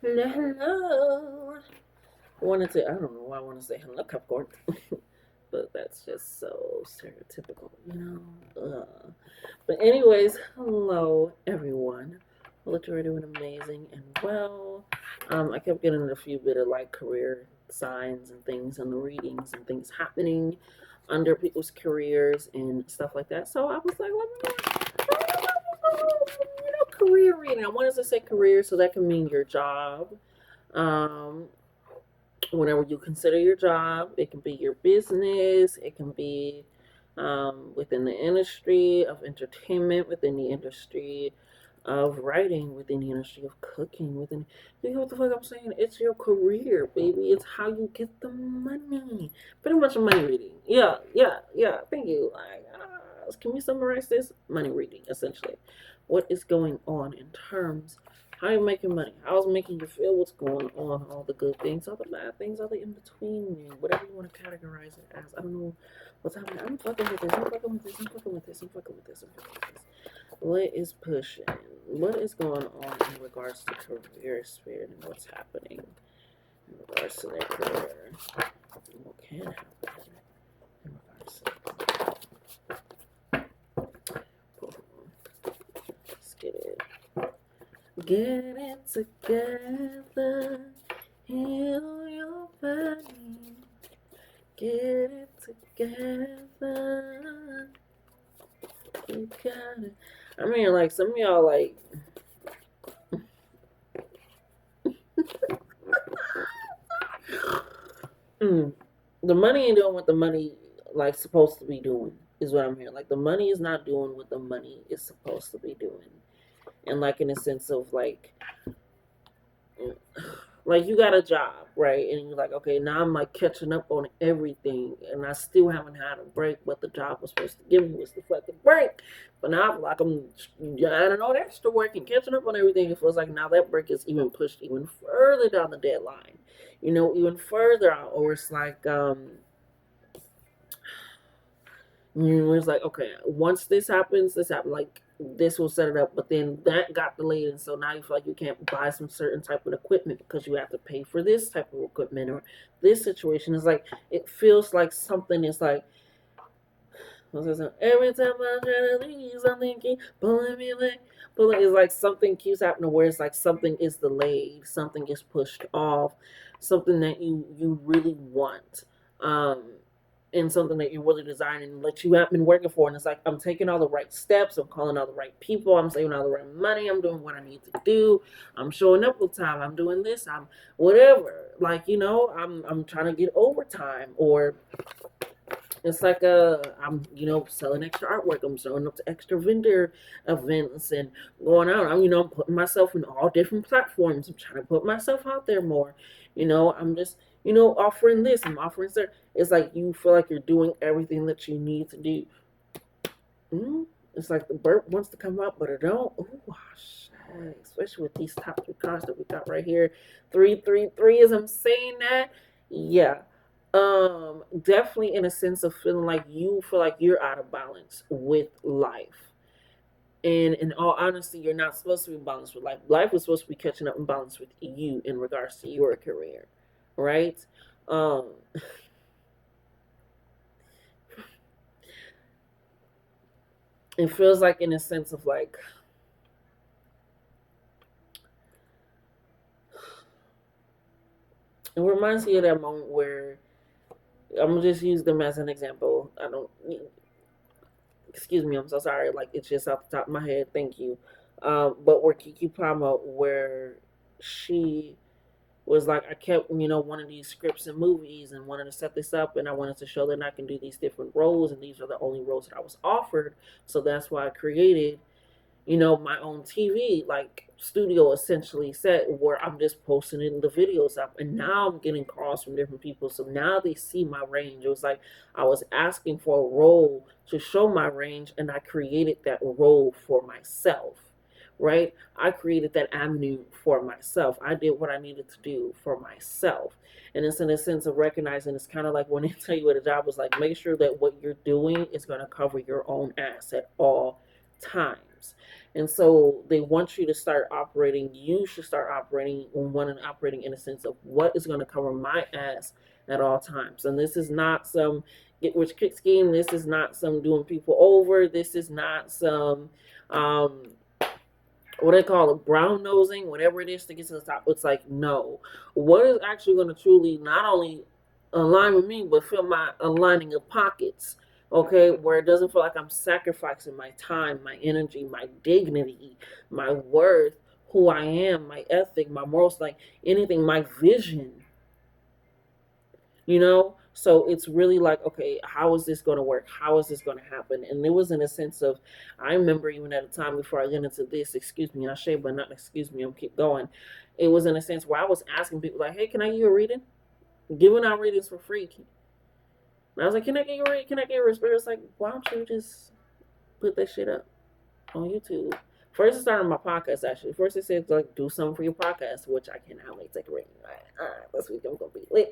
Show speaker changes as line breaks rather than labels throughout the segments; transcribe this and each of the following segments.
Hello, hello. I don't know why I want to say hello, Capricorn, but that's just so stereotypical, you know? But, anyways, hello, everyone. Well, that you're doing amazing and well. I kept getting a few bit of like career signs and things and the readings and things happening under people's careers and stuff like that. So I was like, career reading. I wanted to say career so that can mean your job. Um, Whatever you consider your job. It can be your business. It can be within the industry of entertainment, within the industry of writing, within the industry of cooking, within, you know what the fuck I'm saying? It's your career, baby. It's how you get the money. Pretty much money reading. Yeah, yeah, yeah. Thank you. Like, can we summarize this? Money reading, essentially. What is going on in terms how you making money? How's it making you feel? What's going on? All the good things, all the bad things, all the in between, whatever you want to categorize it as. I don't know what's happening. I'm fucking with this. I'm fucking with this. I'm fucking with this. I'm fucking with this. I'm fucking with this. What is pushing? What is going on in regards to career sphere and what's happening in regards to their career? What can happen in regards to let's get it. Get it together, heal your body. Get it together, you got it. I mean, like, some of y'all, like, the money ain't doing what the money, like, supposed to be doing, is what I'm hearing. Like, the money is not doing what the money is supposed to be doing. And, like, in a sense of, like you got a job, right? And you're like, okay, now I'm like catching up on everything, and I still haven't had a break. What the job was supposed to give me was the fucking break, but now I feel like I'm adding all that extra work and catching up on everything. It feels like now that break is even pushed even further down the deadline, even further out, or it's like it's like, okay, once this happens, like this will set it up, but then that got delayed, and so now you feel like you can't buy some certain type of equipment because you have to pay for this type of equipment, or this situation is like, it feels like something is like, every time I try to leave, something keeps pulling me back. It's like something keeps happening where it's like something is delayed, something is pushed off, something that you really want. Um, and something that you're really designing and that you have been working for. And it's like, I'm taking all the right steps. I'm calling all the right people. I'm saving all the right money. I'm doing what I need to do. I'm showing up with time. I'm doing this. I'm whatever. Like, I'm trying to get overtime, or it's like I'm selling extra artwork. I'm showing up to extra vendor events and going out. I'm putting myself in all different platforms. I'm trying to put myself out there more. I'm just offering this. I'm offering that. It's like you feel like you're doing everything that you need to do. It's like the burp wants to come out, but it don't. Ooh, shit. Especially with these top three cards that we got right here. 333. As I'm saying that, yeah. Definitely in a sense of feeling like you feel like you're out of balance with life. And in all honesty, you're not supposed to be balanced with life. Life is supposed to be catching up and balance with you in regards to your career, right? Um, it feels like in a sense of like, it reminds me of that moment where I'm gonna just use them as an example. I don't, excuse me, I'm so sorry. Like, it's just off the top of my head. Thank you. But where Kiki Palmer, where she was like, I kept, one of these scripts and movies and wanted to set this up, and I wanted to show that I can do these different roles, and these are the only roles that I was offered. So that's why I created, my own TV, like studio essentially set, where I'm just posting in the videos up. And now I'm getting calls from different people. So now they see my range. It was like I was asking for a role to show my range, and I created that role for myself. Right? I created that avenue for myself. I did what I needed to do for myself. And it's in a sense of recognizing, it's kind of like when they tell you at a job, is like, make sure that what you're doing is going to cover your own ass at all times. And so they want you to start operating. You should start operating in a sense of what is going to cover my ass at all times. And this is not some get rich quick scheme. This is not some doing people over. This is not some um, what they call it, brown nosing, whatever it is to get to the top. It's like, no. What is actually going to truly not only align with me, but fill my aligning of pockets, okay, where it doesn't feel like I'm sacrificing my time, my energy, my dignity, my worth, who I am, my ethic, my morals, like anything, my vision, you know? So it's really like, okay, how is this going to work? How is this going to happen? And it was in a sense of, I remember even at a time before I get into this, excuse me, I say, but not excuse me, I'm keep going. It was in a sense where I was asking people like, hey, can I get you a reading? Giving out readings for free. And I was like, can I get you a reading? Can I get a reading? It's like, why don't you just put that shit up on YouTube? First, it started my podcast, actually. First, it said, like, do something for your podcast, which I cannot wait to take a reading. All right, this week I'm going to be lit.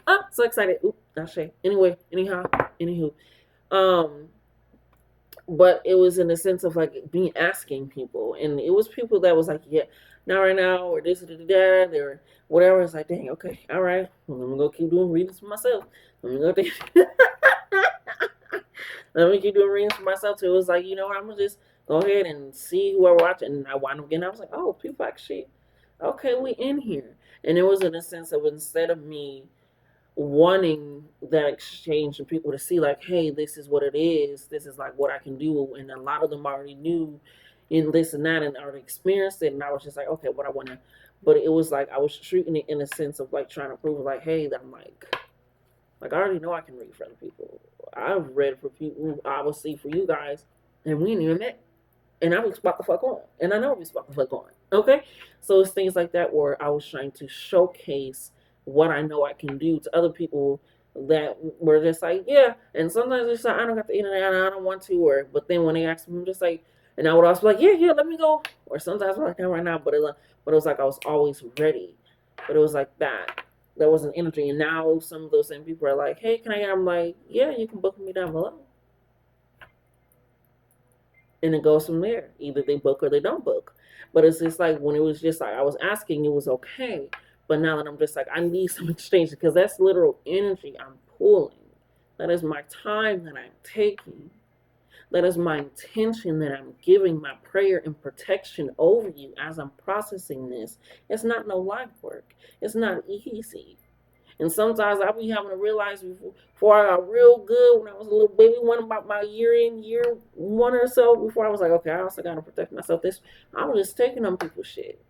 I'm so excited. Oop, not shay. Anyway, anywho. Um, but it was in the sense of, like, me asking people. And it was people that was like, yeah, not right now, or this, or that, or whatever. It's like, dang, okay, all right. Well, I'm going to go keep doing readings for myself. Let me go let me keep doing readings for myself, too. It was like, you know what, I'm going to just go ahead and see who I watch. And I wound up getting, I was like, oh, people like shit. Okay, we in here. And it was in a sense of, instead of me wanting that exchange and people to see like, hey, this is what it is. This is like what I can do. And a lot of them already knew in this and that and already experienced it. And I was just like, okay, what I want to. But it was like I was treating it in a sense of like trying to prove like, hey, that I'm like I already know I can read for other people. I've read for people, obviously for you guys, and we ain't even met. And I was about the fuck on. And I know I was about the fuck on. Okay? So it's things like that where I was trying to showcase what I know I can do to other people that were just like, yeah. And sometimes it's like, I don't got the internet, I don't want to, or but then when they ask me, I'm just like, and I would also be like, yeah, let me go. Or sometimes I'm like, no, right now, but it was like I was always ready. But it was like that. There was an energy. And now some of those same people are like, hey, can I get? I'm like, yeah, you can book me down below. And it goes from there. Either they book or they don't book. But it's just like when it was just like I was asking, it was okay. But now that I'm just like, I need some exchange because that's literal energy I'm pulling. That is my time that I'm taking. That is my intention that I'm giving, my prayer and protection over you as I'm processing this. It's not no light work. It's not easy. And sometimes I be having to realize before I got real good, when I was a little baby one, about my year one or so, before I was like, okay, I also got to protect myself. I was just taking on people's shit.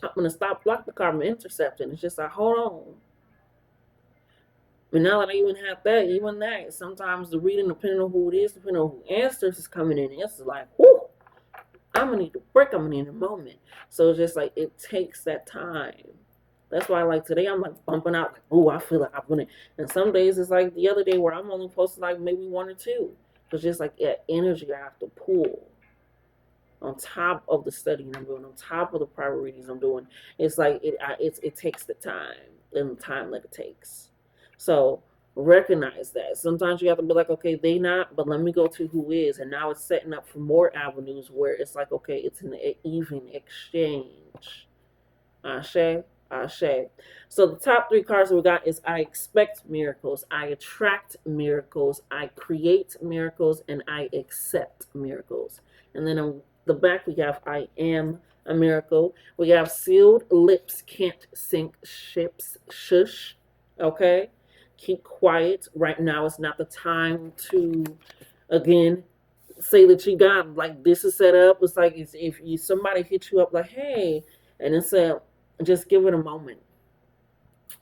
I'm going to stop block the karma intercepting. It's just like, hold on. But now that I even that, sometimes the reading, depending on who it is, depending on who answers is coming in, it's like, whoo, I'm going to need to break. I'm going to need a moment. So it's just like, it takes that time. That's why, like, today I'm, like, bumping out, like, oh, I feel like I'm winning. And some days it's like the other day where I'm only posting, like, maybe one or two. It's just, like, that energy I have to pull on top of the studying I'm doing, on top of the private readings I'm doing. It's like, it takes the time and the time that it takes. So recognize that. Sometimes you have to be like, okay, they not, but let me go to who is. And now it's setting up for more avenues where it's like, okay, it's an even exchange. Ashe. Ashe. So the top three cards we got is I expect miracles, I attract miracles, I create miracles, and I accept miracles. And then on the back we have I am a miracle. We have sealed lips can't sink ships. Shush. Okay? Keep quiet. Right now is not the time to, again, say that you got, like, this is set up. It's like if you somebody hits you up like, hey, and it's just give it a moment.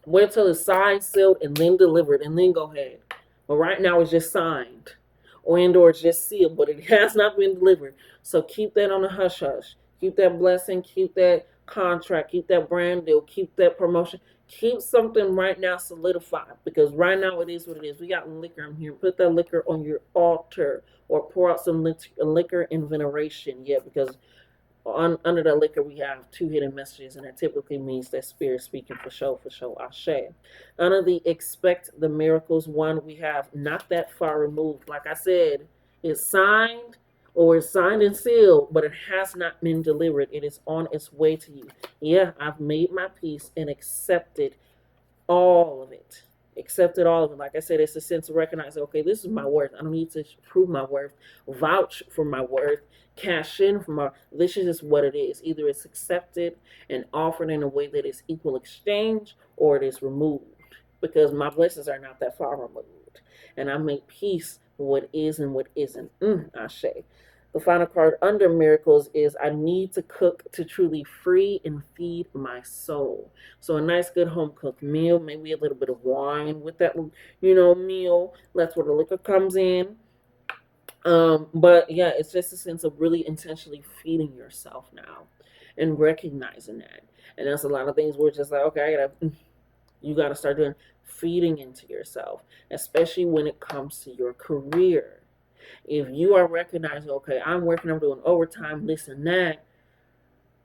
Wait till it's signed, sealed, and then delivered, and then go ahead. But right now it's just signed, or it's just sealed, but it has not been delivered. So keep that on the hush hush. Keep that blessing. Keep that contract. Keep that brand deal. Keep that promotion. Keep something right now solidified, because right now it is what it is. We got liquor in here. Put that liquor on your altar, or pour out some liquor in veneration. Yeah, because under the liquor we have two hidden messages, and that typically means that spirit speaking for sure, Ashe. Under the expect the miracles one, we have not that far removed. Like I said, it's signed, or it's signed and sealed, but it has not been delivered. It is on its way to you. Yeah, I've made my peace and accepted all of it. Accepted all of it. Like I said, it's a sense of recognizing, okay, this is my worth. I don't need to prove my worth, vouch for my worth, cash in for my, this is just what it is. Either it's accepted and offered in a way that is equal exchange, or it is removed. Because my blessings are not that far removed. And I make peace with what is and what isn't. Ashe. The final card under miracles is I need to cook to truly free and feed my soul. So a nice good home cooked meal, maybe a little bit of wine with that, meal. That's where the liquor comes in. But yeah, it's just a sense of really intentionally feeding yourself now and recognizing that. And that's a lot of things where it's just like, okay, you gotta start doing feeding into yourself, especially when it comes to your career. If you are recognizing, okay, I'm working, I'm doing overtime, this and that,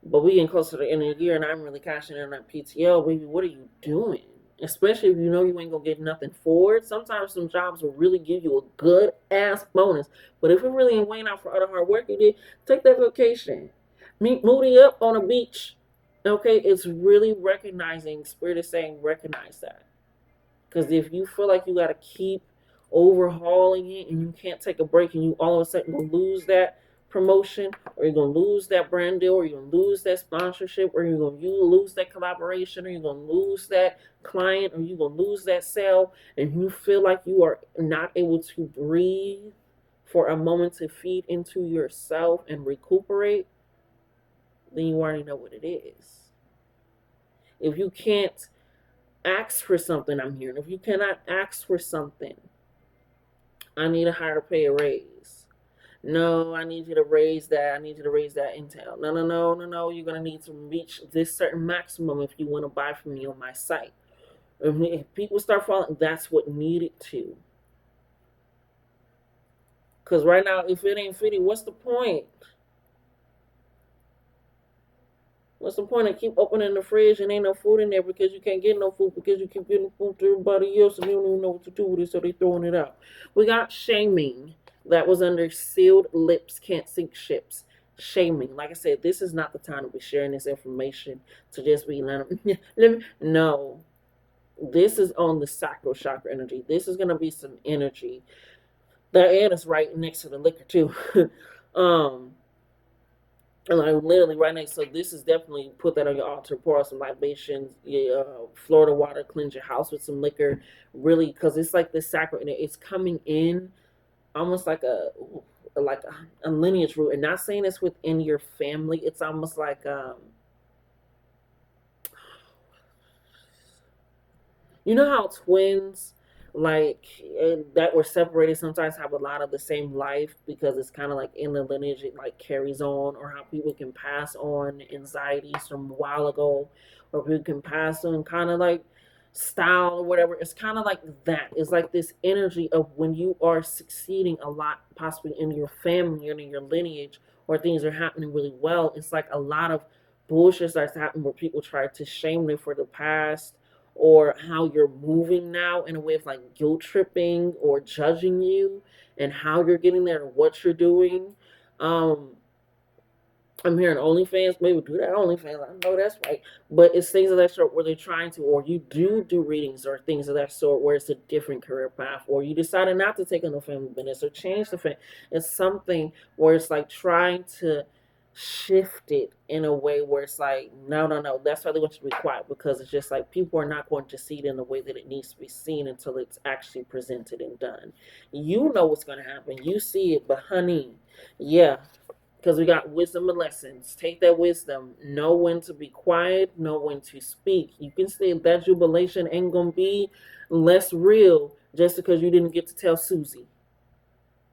but we getting close to the end of the year and I'm really cashing in on that PTO, baby, what are you doing? Especially if you know you ain't gonna get nothing for it. Sometimes some jobs will really give you a good ass bonus. But if it really ain't weighing out for all the hard work you did, take that vacation. Meet Moody up on a beach. Okay, it's really recognizing, Spirit is saying recognize that. Because if you feel like you gotta keep overhauling it and you can't take a break and you all of a sudden gonna lose that promotion, or you're gonna lose that brand deal, or you're gonna lose that sponsorship, or you're gonna lose that collaboration, or you're gonna lose that client, or you're gonna lose that sale, and you feel like you are not able to breathe for a moment to feed into yourself and recuperate, then you already know what it is. If you can't ask for something, I'm hearing, if you cannot ask for something, I need a higher pay raise. No, I need you to raise that. I need you to raise that intel. No, no, no, no, no. You're going to need to reach this certain maximum if you want to buy from me on my site. If people start falling, that's what needed to. Because right now, if it ain't fitting, what's the point? What's the point of keep opening the fridge and ain't no food in there because you can't get no food because you keep getting food to everybody else and they don't even know what to do with it, so they throwing it out. We got shaming. That was under sealed lips can't sink ships. Shaming. Like I said, this is not the time to be sharing this information to just be no. This is on the sacral chakra energy. This is gonna be some energy. That and it's right next to the liquor too. um And like literally right next, so this is definitely put that on your altar. Pour out some libations, Florida water, cleanse your house with some liquor, really, because it's like this sacrament. It's coming in almost like a lineage root, and not saying it's within your family. It's almost like you know how twins like that were separated sometimes have a lot of the same life because it's kind of like in the lineage it like carries on, or how people can pass on anxieties from a while ago, or people can pass on kind of like style or whatever. It's kind of like that. It's like this energy of when you are succeeding a lot, possibly in your family or in your lineage, or things are happening really well. It's like a lot of bullshit starts happening where people try to shame you for the past, or how you're moving now in a way of like guilt tripping or judging you and how you're getting there and what you're doing. Um, I'm hearing OnlyFans, maybe do that OnlyFans. I know that's right. But it's things of that sort where they're trying to, or you do readings or things of that sort where it's a different career path, or you decided not to take on the family business or change the family. It's something where it's like trying to shift it in a way where it's like, no, no, no. That's why they want you to be quiet, because it's just like people are not going to see it in the way that it needs to be seen until it's actually presented and done. You know what's going to happen. You see it, but honey, yeah, because we got wisdom and lessons. Take that wisdom. Know when to be quiet. Know when to speak. You can say that jubilation ain't going to be less real just because you didn't get to tell Susie.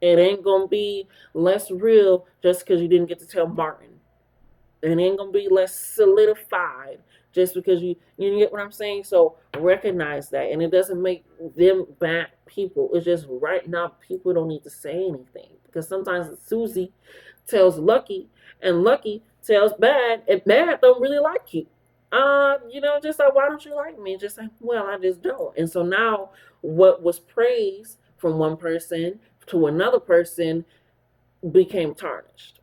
It ain't going to be less real just because you didn't get to tell Martin. It ain't going to be less solidified just because you get what I'm saying? So recognize that. And it doesn't make them bad people. It's just right now people don't need to say anything. Because sometimes Susie tells Lucky, and Lucky tells Bad, and Bad don't really like you. Just like, why don't you like me? Just like, well, I just don't. And so now what was praised from one person to another person became tarnished.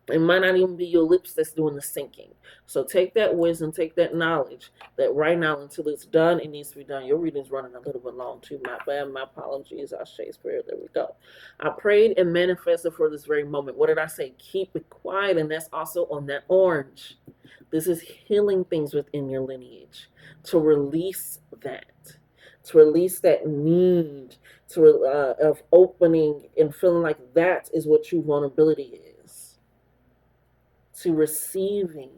It might not even be your lips that's doing the sinking. So take that wisdom, take that knowledge that right now until it's done, it needs to be done. Your reading's running a little bit long too. My bad, my apologies. I'll shade spirit. There we go. I prayed and manifested for this very moment. What did I say? Keep it quiet. And that's also on that orange. This is healing things within your lineage. To release that. To release that need of opening and feeling like that is what true vulnerability is, to receiving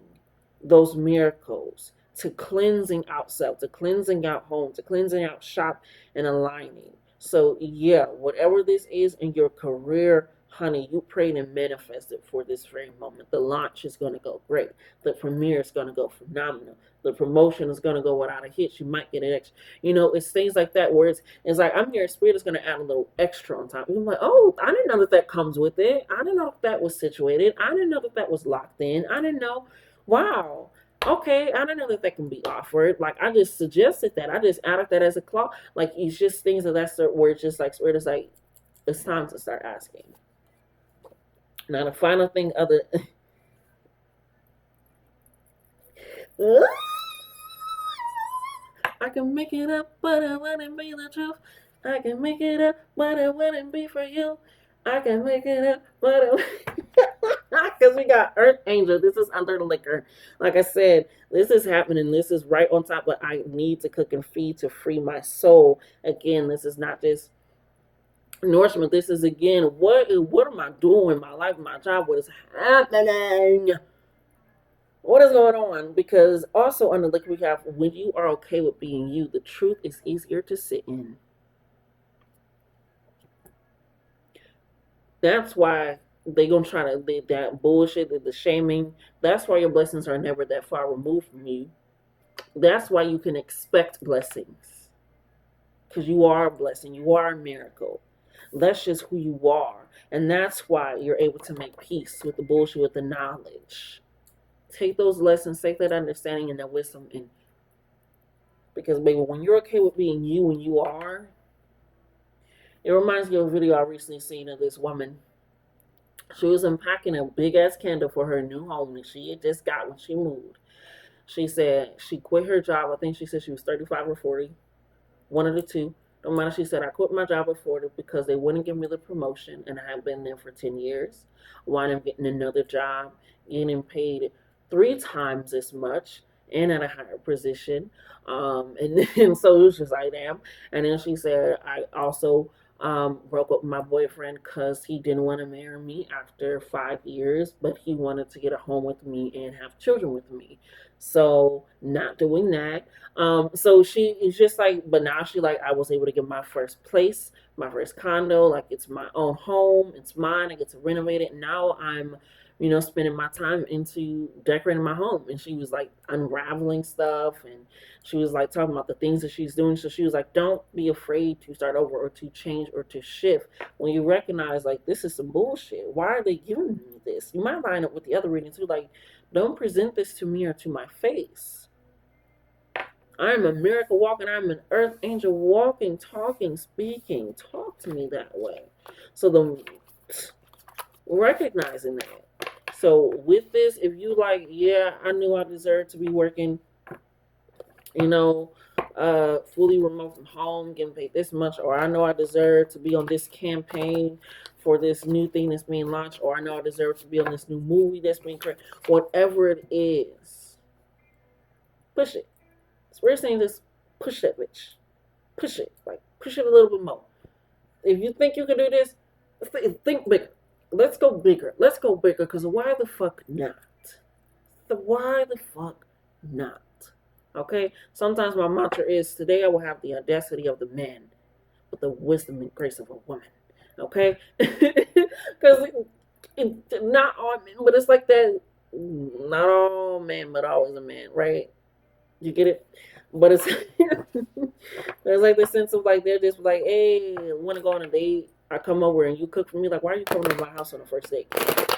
those miracles, to cleansing out self, to cleansing out home, to cleansing out shop and aligning. So yeah, whatever this is in your career, honey, you prayed and manifested for this very moment. The launch is going to go great. The premiere is going to go phenomenal. The promotion is going to go without a hitch. You might get an extra. It's things like that where it's like, I'm here, spirit is going to add a little extra on top. You're like, oh, I didn't know that comes with it. I didn't know that was situated. I didn't know that was locked in. I didn't know. Wow. Okay, I didn't know that can be offered. Like, I just suggested that. I just added that as a clause. Like, it's just things of that sort where it's just like, spirit is like, it's time to start asking. Now, the final thing other... I can make it up, but it wouldn't be the truth. I can make it up, but it wouldn't be for you. I can make it up, but it... Because we got Earth Angel. This is under the liquor. Like I said, this is happening. This is right on top, but I need to cook and feed to free my soul. Again, this is not just nourishment. This is, again, what am I doing in my life, my job? What is happening? What is going on? Because also under liquor, we have when you are okay with being you, the truth is easier to sit in. That's why they gonna try to that bullshit, the shaming. That's why your blessings are never that far removed from you. That's why you can expect blessings, because you are a blessing. You are a miracle. That's just who you are, and that's why you're able to make peace with the bullshit, with the knowledge. Take those lessons, take that understanding and that wisdom in. Because, baby, when you're okay with being you and you are, it reminds me of a video I recently seen of this woman. She was unpacking a big ass candle for her new home that she had just got when she moved. She said she quit her job. I think she said she was 35 or 40. One of the two. No matter, she said, I quit my job at 40 because they wouldn't give me the promotion, and I have been there for 10 years. Wound up getting another job, getting paid 3 times as much and at a higher position. And then so it was just like, damn. And then she said, I also broke up with my boyfriend because he didn't want to marry me after 5 years, but he wanted to get a home with me and have children with me. So not doing that. So she is just like, but now she like, I was able to get my first place, my first condo, like it's my own home, it's mine, I get to renovate it. Now I'm, spending my time into decorating my home. And she was like unraveling stuff, and she was like talking about the things that she's doing. So she was like, don't be afraid to start over or to change or to shift when you recognize like this is some bullshit. Why are they giving me this? You might line up with the other reading too, like, don't present this to me or to my face. I'm a miracle walking. I'm an earth angel walking, talking, speaking. Talk to me that way. So recognizing that. So with this, if you like, yeah, I knew I deserved to be working, fully remote from home, getting paid this much, or I know I deserve to be on this campaign for this new thing that's being launched, or I know I deserve to be on this new movie that's being created, whatever it is, push it. We're saying just push that bitch. Push it. Like, push it a little bit more. If you think you can do this, think bigger. Let's go bigger. Let's go bigger, because why the fuck not? Why the fuck not? Okay? Sometimes my mantra is, today I will have the audacity of the man, but the wisdom and grace of a woman. Okay? Because not all men, but it's like that, not all men, but always a man, right? You get it? But it's there's like this sense of like, they're just like, hey, want to go on a date? I come over and you cook for me. Like, why are you coming to my house on the first date?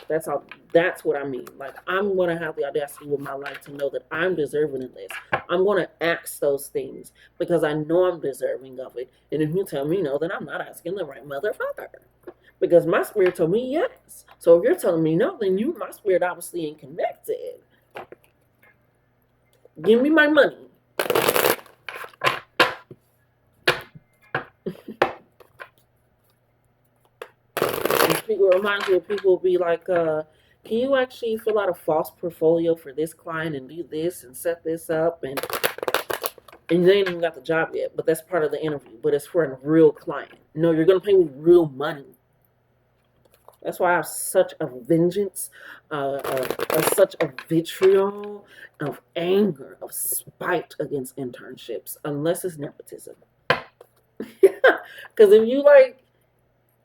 That's what I mean. Like, I'm going to have the audacity with my life to know that I'm deserving of this. I'm going to ask those things because I know I'm deserving of it. And if you tell me no, then I'm not asking the right motherfucker. Because my spirit told me yes. So if you're telling me no, then my spirit obviously ain't connected. Give me my money. People reminds me of people be like, can you actually fill out a false portfolio for this client and do this and set this up and they ain't even got the job yet, but that's part of the interview. But it's for a real client. No, you're gonna pay me real money. That's why I have such a vengeance, such a vitriol of anger, of spite against internships, unless it's nepotism. Because if you like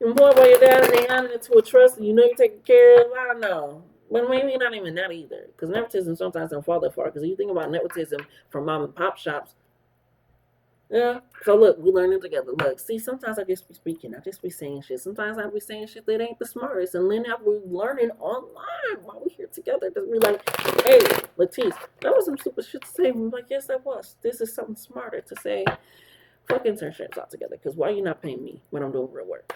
employed by your dad and they handed it to a trust and you know you're taking care of, I don't know. But maybe not even that either. Because nepotism sometimes don't fall that far. Because if you think about nepotism from mom and pop shops, yeah. So look, we learning together. Look, see, sometimes I just be speaking. I just be saying shit. Sometimes I be saying shit that ain't the smartest. And then we're learning online while we're here together. Just be like, hey, Latisse, that was some stupid shit to say. I'm like, yes, that was. This is something smarter to say. Fuck internships altogether. Because why are you not paying me when I'm doing real work?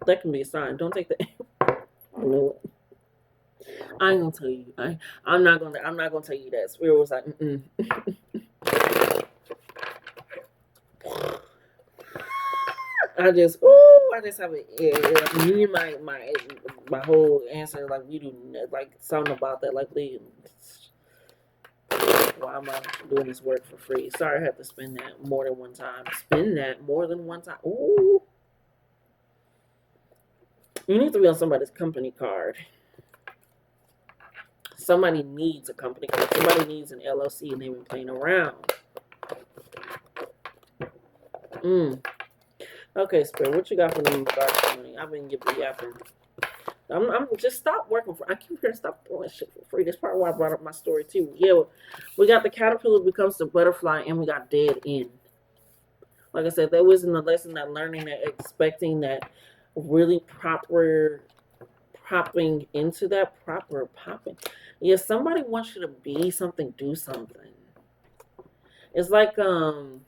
That can be a sign. Don't take the. I know it. I ain't gonna tell you. I'm not gonna tell you that. Spirit was like, I just have it. Yeah, me and my whole answer, like we do, like something about that, like why am I doing this work for free? Sorry, I had to spend that more than one time. Ooh, you need to be on somebody's company card. Somebody needs a company card. Somebody needs an LLC, and they've been playing around. Okay, Spirit, what you got for me in regards to money? I've been yapping. I'm just stop working for. I keep hearing stop doing shit for free. That's part of why I brought up my story too. Yeah, we got the caterpillar becomes the butterfly, and we got dead end. Like I said, that wasn't a lesson that learning that expecting that really proper popping into that proper popping. Yeah, somebody wants you to be something, do something. It's like 2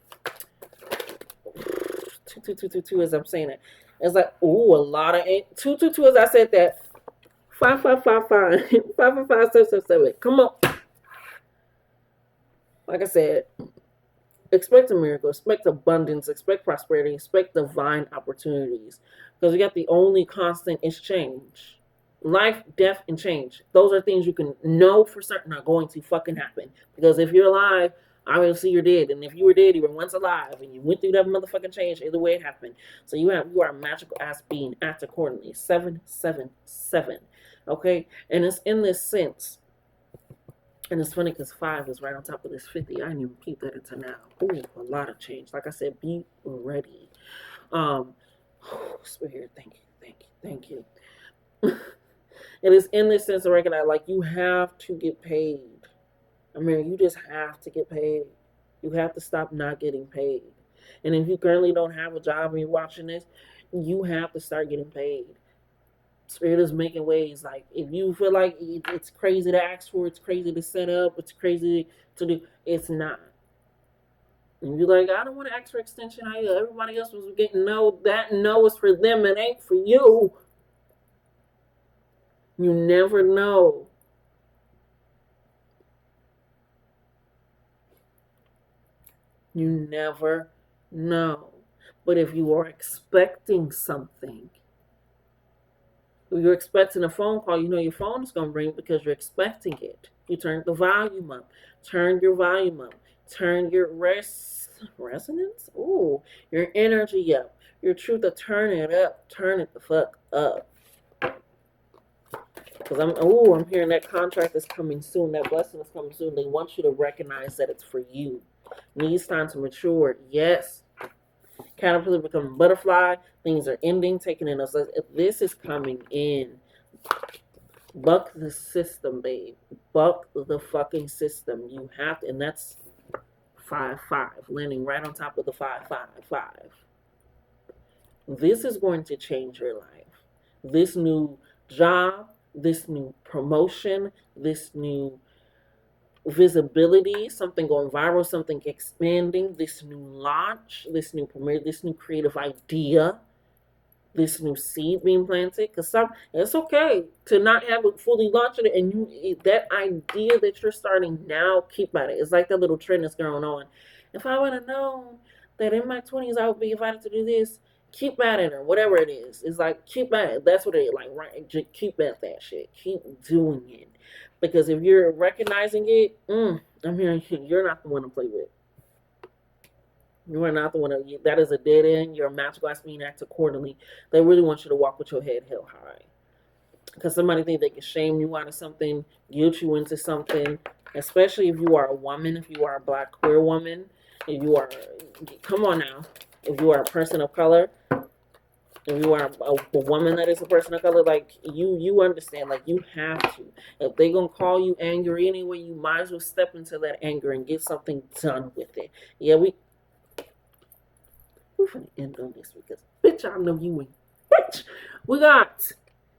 as I'm saying it. It's like, ooh, a lot of 2 as I said that. 5 5 5 5 5 5 5 7 7 7. Come on. Like I said, expect a miracle, expect abundance, expect prosperity, expect divine opportunities. Because we got the only constant is change. Life, death, and change. Those are things you can know for certain are going to fucking happen. Because if you're alive, obviously you're dead. And if you were dead, you were once alive and you went through that motherfucking change, either way it happened. So you are a magical ass being. Act accordingly. 777. Okay? And it's in this sense. And it's funny because 5 is right on top of this 50. I didn't even peep that until now. Ooh, a lot of change. Like I said, be ready. Spirit, thank you. It is in this sense of recognize, like, you have to get paid. I mean, you just have to get paid. You have to stop not getting paid. And if you currently don't have a job and you're watching this, you have to start getting paid. Spirit is making ways. Like, if you feel like it's crazy to ask for, it's crazy to set up, it's crazy to do, it's not. And you're like, I don't want to ask for extension. Everybody else was getting no. That no is for them. It ain't for you. You never know. You never know. But if you are expecting something, if you're expecting a phone call, you know your phone is going to ring because you're expecting it. You turn the volume up. Turn your volume up. Turn your resonance? Ooh, your energy up. Your truth to turn it up. Turn it the fuck up. Because I'm hearing that contract is coming soon. That blessing is coming soon. They want you to recognize that it's for you. Needs time to mature. Yes. Caterpillar becoming butterfly. Things are ending, taking in us. This is coming in. Buck the system, babe. Buck the fucking system. You have to, and that's 5 5, landing right on top of the 5 5 5. This is going to change your life. This new job, this new promotion, this new visibility, something going viral, something expanding, this new launch, this new premiere, this new creative idea, this new seed being planted. Because it's okay to not have it fully launched, and that idea that you're starting now, keep at it. It's like that little trend that's going on. If I would have known that in my 20s I would be invited to do this, keep at it, or whatever it is. It's like, keep at it. That's what it is. Like, right, just keep at that shit. Keep doing it. Because if you're recognizing it, I mean, you're not the one to play with. You are not the one that is a dead end. You're a match glass being act accordingly. They really want you to walk with your head held high. Because somebody think they can shame you out of something, guilt you into something, especially if you are a woman, if you are a black queer woman, if you are, come on now, if you are a person of color, if you are a woman that is a person of color, like you understand, like you have to. If they gonna call you angry anyway, you might as well step into that anger and get something done with it. Yeah, we're finna end on this because bitch, I know you ain't. Bitch, we got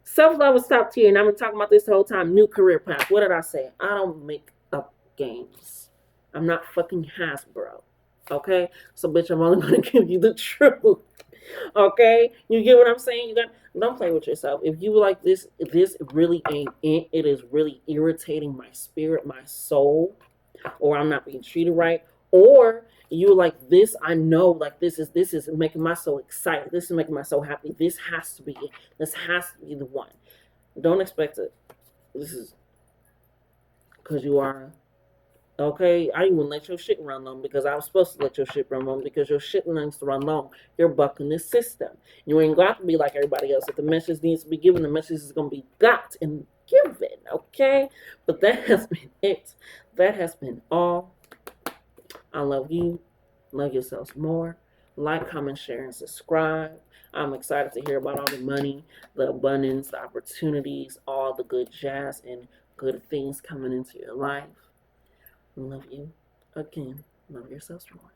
self-love is top tier, and I've been talking about this the whole time. New career path. What did I say? I don't make up games. I'm not fucking Hasbro. Okay? So bitch, I'm only gonna give you the truth. Okay, you get what I'm saying? You got, don't play with yourself. If you like this really ain't it. It is really irritating my spirit, my soul, or I'm not being treated right, or you like this. I know, like this is making my soul excited. This is making my soul happy. This has to be it. This has to be the one. Don't expect it. This is because you are. Okay, I even let your shit run long because I was supposed to let your shit run long because your shit needs to run long. You're bucking this system. You ain't got to be like everybody else. If the message needs to be given, the message is going to be got and given, okay? But that has been it. That has been all. I love you. Love yourselves more. Like, comment, share, and subscribe. I'm excited to hear about all the money, the abundance, the opportunities, all the good jazz and good things coming into your life. Love you again. Love yourselves more.